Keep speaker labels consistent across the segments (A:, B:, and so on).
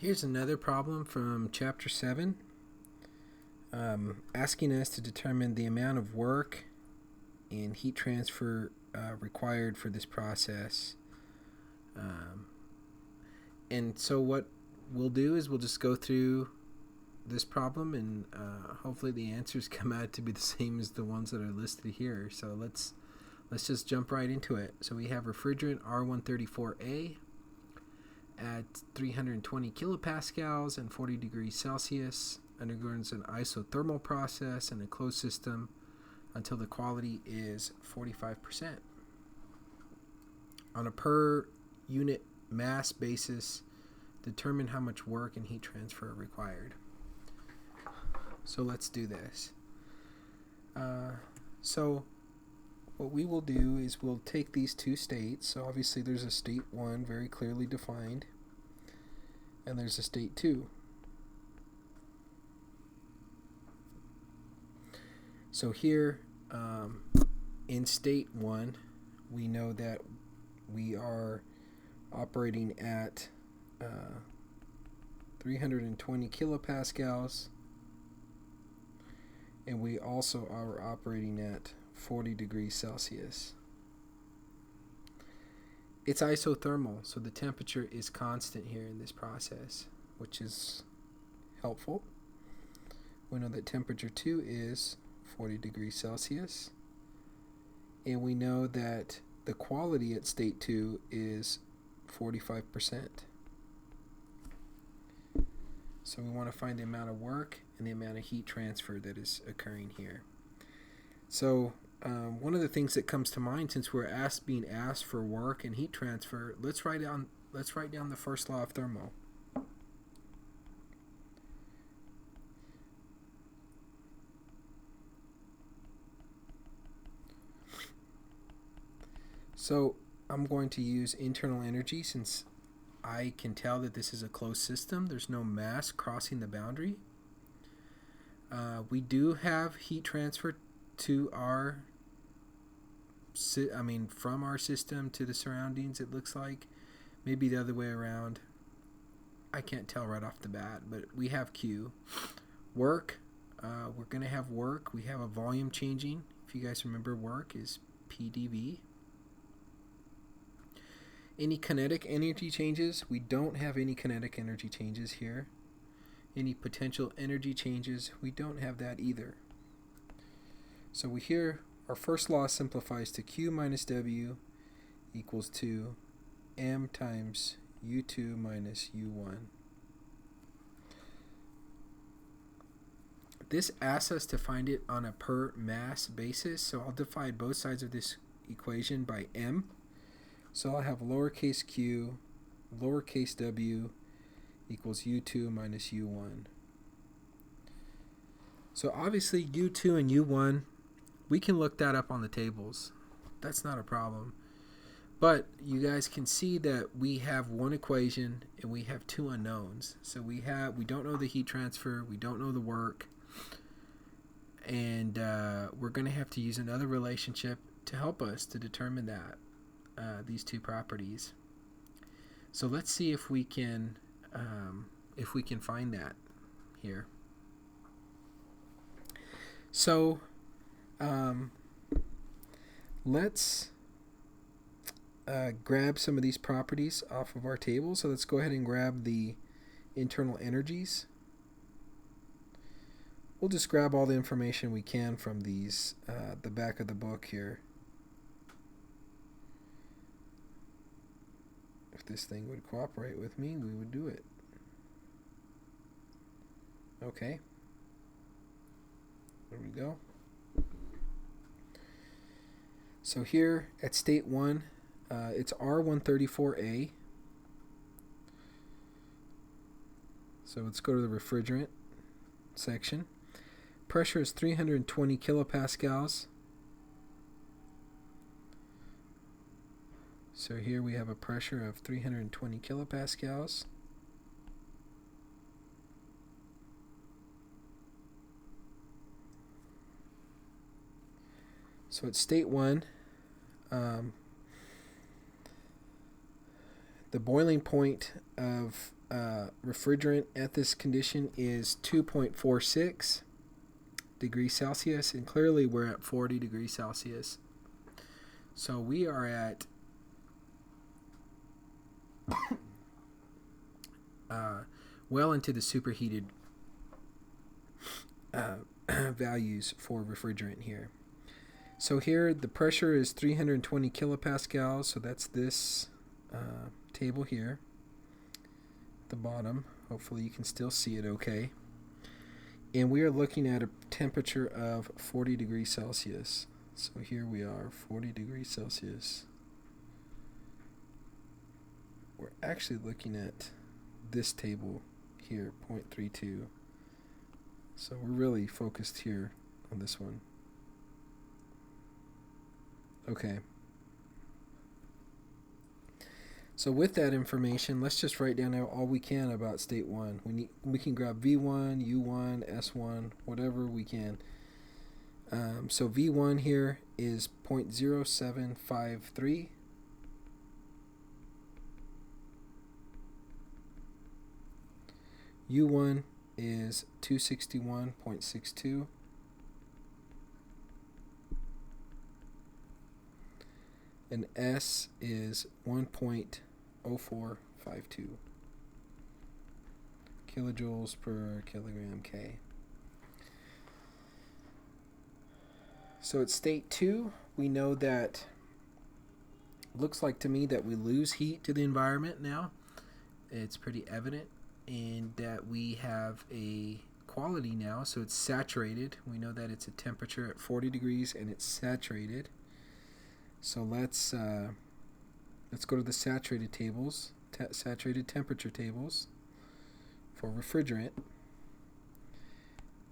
A: Here's another problem from Chapter 7, asking us to determine the amount of work and heat transfer required for this process. And so what we'll do is we'll just go through this problem, and hopefully the answers come out to be the same as the ones that are listed here. So let's just jump right into it. So we have refrigerant R134A at 320 kilopascals and 40 degrees Celsius, undergoes an isothermal process in a closed system until the quality is 45%. On a per unit mass basis, determine how much work and heat transfer are required. So let's do this. So what we will do is we'll take these two states. So obviously there's a state 1 very clearly defined, and there's a state 2. So here in state 1, we know that we are operating at 320 kilopascals, and we also are operating at 40 degrees Celsius. It's isothermal, so the temperature is constant here in this process, which is helpful. We know that temperature 2 is 40 degrees Celsius, and we know that the quality at state 2 is 45%. So we want to find the amount of work and the amount of heat transfer that is occurring here. So one of the things that comes to mind, since we're being asked for work and heat transfer, let's write down the first law of thermo. So I'm going to use internal energy since I can tell that this is a closed system. There's no mass crossing the boundary. We do have heat transfer to from our system to the surroundings, it looks like. Maybe the other way around. I can't tell right off the bat, but we have Q. Work, we're going to have work. We have a volume changing. If you guys remember, work is PdV. Any kinetic energy changes? We don't have any kinetic energy changes here. Any potential energy changes? We don't have that either. So our first law simplifies to Q minus W equals to M times U2 minus U1. This asks us to find it on a per mass basis, so I'll divide both sides of this equation by M. So I'll have lowercase q, lowercase w equals U2 minus U1. So obviously U2 and U1, we can look that up on the tables. That's not a problem. But you guys can see that we have one equation and we have two unknowns. So we don't know the heat transfer, we don't know the work, and we're going to have to use another relationship to help us to determine that. These two properties. So let's see if we can find that here. So let's grab some of these properties off of our table. So let's go ahead and grab the internal energies. We'll just grab all the information we can from these, the back of the book here. If this thing would cooperate with me, we would do it. Okay. There we go. So here at state 1, it's R134A. So let's go to the refrigerant section. Pressure is 320 kilopascals. So here we have a pressure of 320 kilopascals. So at state 1, The boiling point of refrigerant at this condition is 2.46 degrees Celsius, and clearly we're at 40 degrees Celsius. So we are at well into the superheated values for refrigerant here. So here the pressure is 320 kilopascals, so that's this table here at the bottom. Hopefully you can still see it okay. And we are looking at a temperature of 40 degrees Celsius. So here we are, 40 degrees Celsius. We're actually looking at this table here, 0.32. So we're really focused here on this one. Okay. So with that information, let's just write down all we can about state 1. We can grab V1, U1, S1, whatever we can. So V1 here is 0.0753. U1 is 261.62. And S is 1.0452 kilojoules per kilogram K. So at state 2, we know that looks like to me that we lose heat to the environment now. It's pretty evident, and that we have a quality now, so it's saturated. We know that it's a temperature at 40 degrees and it's saturated. So let's go to the saturated tables, saturated temperature tables for refrigerant,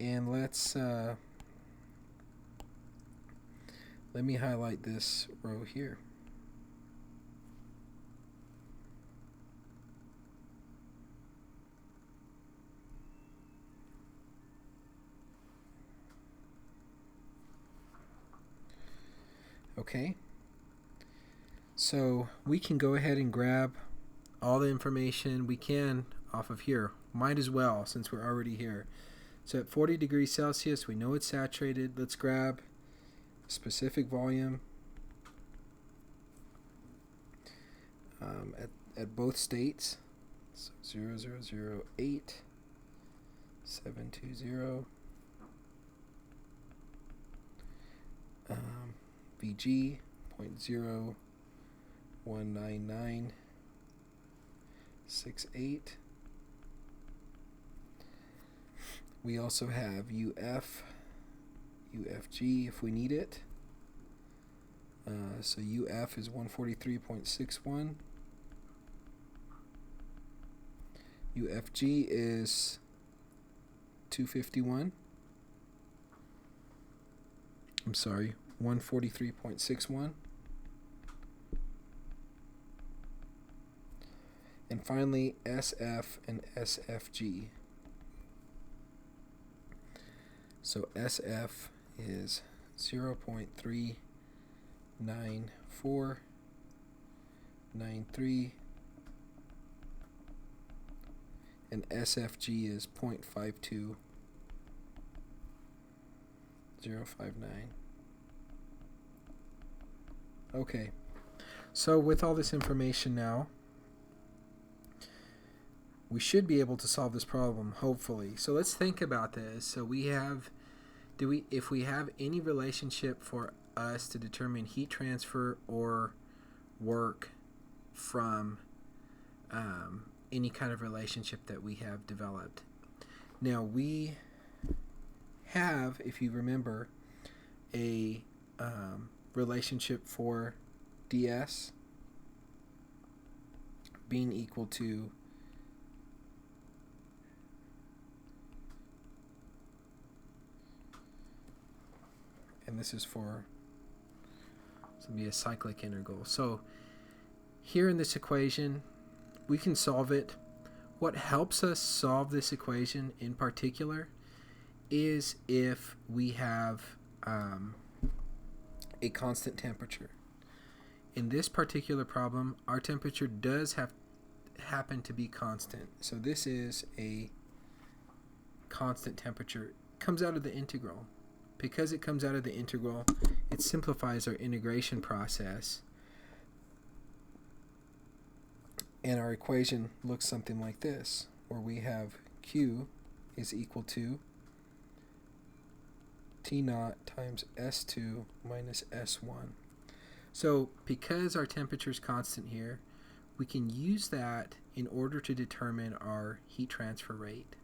A: and let's let me highlight this row here. Okay. So we can go ahead and grab all the information we can off of here. Might as well, since we're already here. So at 40 degrees Celsius, we know it's saturated. Let's grab a specific volume at both states. So 0008, 720, VG 0.019968. We also have UF, UFG if we need it. So UF is 143.61. UFG is 251. I'm sorry, 143.61. And finally, SF and SFG. So SF is 0.39493, and SFG is 0.52059. Okay, so with all this information now, we should be able to solve this problem, hopefully. So let's think about this. So we have, if we have any relationship for us to determine heat transfer or work from any kind of relationship that we have developed. Now we have, if you remember, a relationship for ds being equal to and this is for, it's going to be a cyclic integral. So here in this equation, we can solve it. What helps us solve this equation in particular is if we have a constant temperature. In this particular problem, our temperature does have happen to be constant. So this is a constant temperature. It comes out of the integral. Because it comes out of the integral, it simplifies our integration process. And our equation looks something like this, where we have Q is equal to T naught times S2 minus S1. So because our temperature is constant here, we can use that in order to determine our heat transfer rate.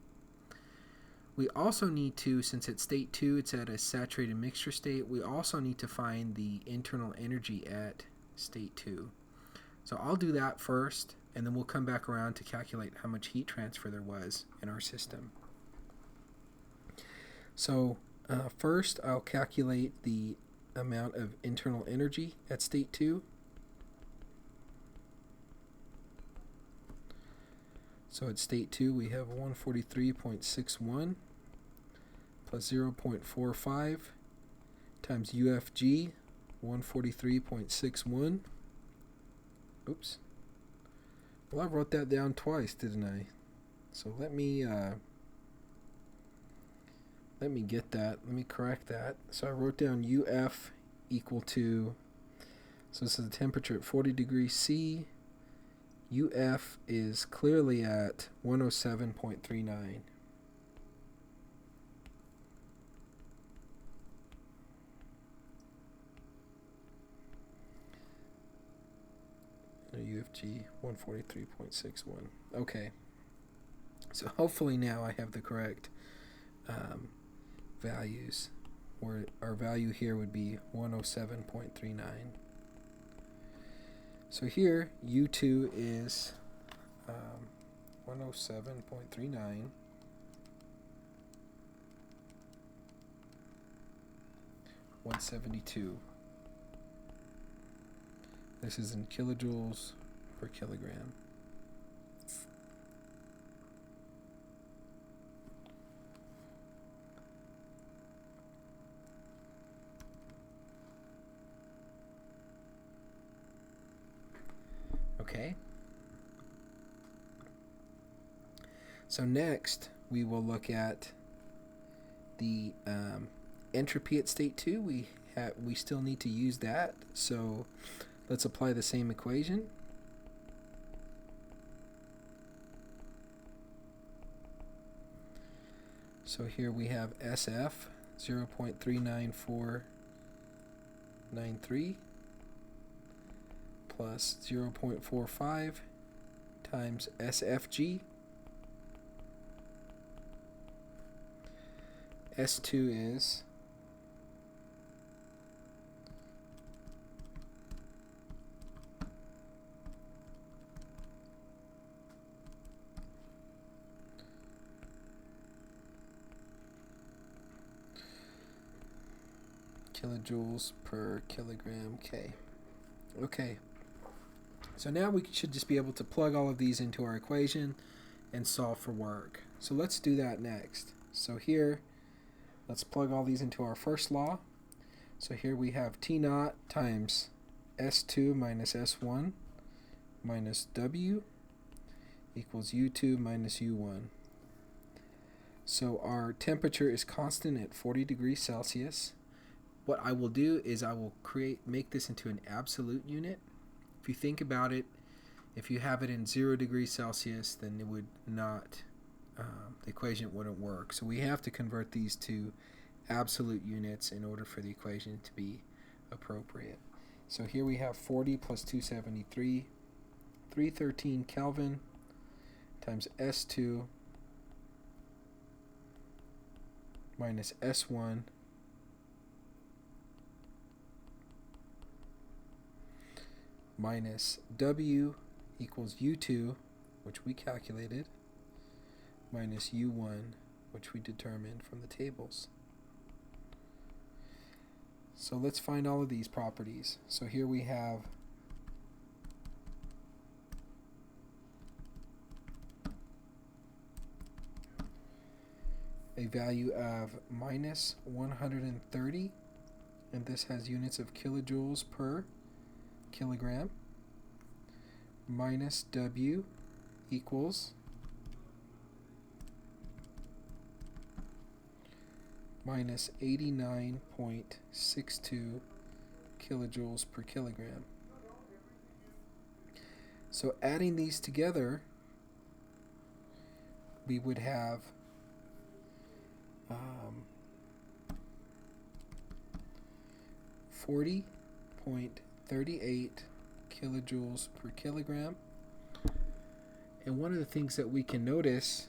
A: We also need to, since at state 2 it's at a saturated mixture state, we also need to find the internal energy at state 2. So I'll do that first, and then we'll come back around to calculate how much heat transfer there was in our system. So first I'll calculate the amount of internal energy at state 2. So at state 2 we have 143.61 plus 0.45 times UFG, 143.61. Oops. Well, I wrote that down twice, didn't I? So let me get that. Let me correct that. So I wrote down UF equal to, so this is the temperature at 40 degrees C. UF is clearly at 107.39. UFG 143.61. Okay. So hopefully now I have the correct values, where our value here would be 107.39. So here U2 is 107.39 172. This is in kilojoules per kilogram. Okay. So next we will look at the entropy at state 2. We still need to use that. So let's apply the same equation. So here we have SF 0.39493 plus 0.45 times SFG. S2 is kilojoules per kilogram K. Okay. So now we should just be able to plug all of these into our equation and solve for work. So let's do that next. So here, let's plug all these into our first law. So here we have T naught times S2 minus S1 minus W equals U2 minus U1. So our temperature is constant at 40 degrees Celsius. What I will do is I will make this into an absolute unit. If you think about it, if you have it in 0 degrees Celsius, then it would not, the equation wouldn't work. So we have to convert these to absolute units in order for the equation to be appropriate. So here we have 40 plus 273, 313 Kelvin times S2 minus S1 minus W equals U2, which we calculated, minus U1, which we determined from the tables. So let's find all of these properties. So here we have a value of minus 130, and this has units of kilojoules per kilogram, minus W equals minus 89.62 kilojoules per kilogram. So adding these together, we would have 40.38 kilojoules per kilogram. And one of the things that we can notice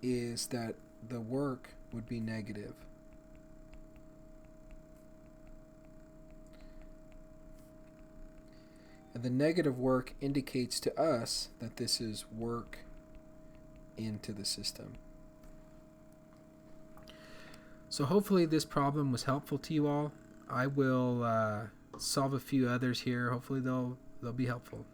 A: is that the work would be negative. And the negative work indicates to us that this is work into the system. So hopefully this problem was helpful to you all. I will solve a few others here. Hopefully they'll be helpful.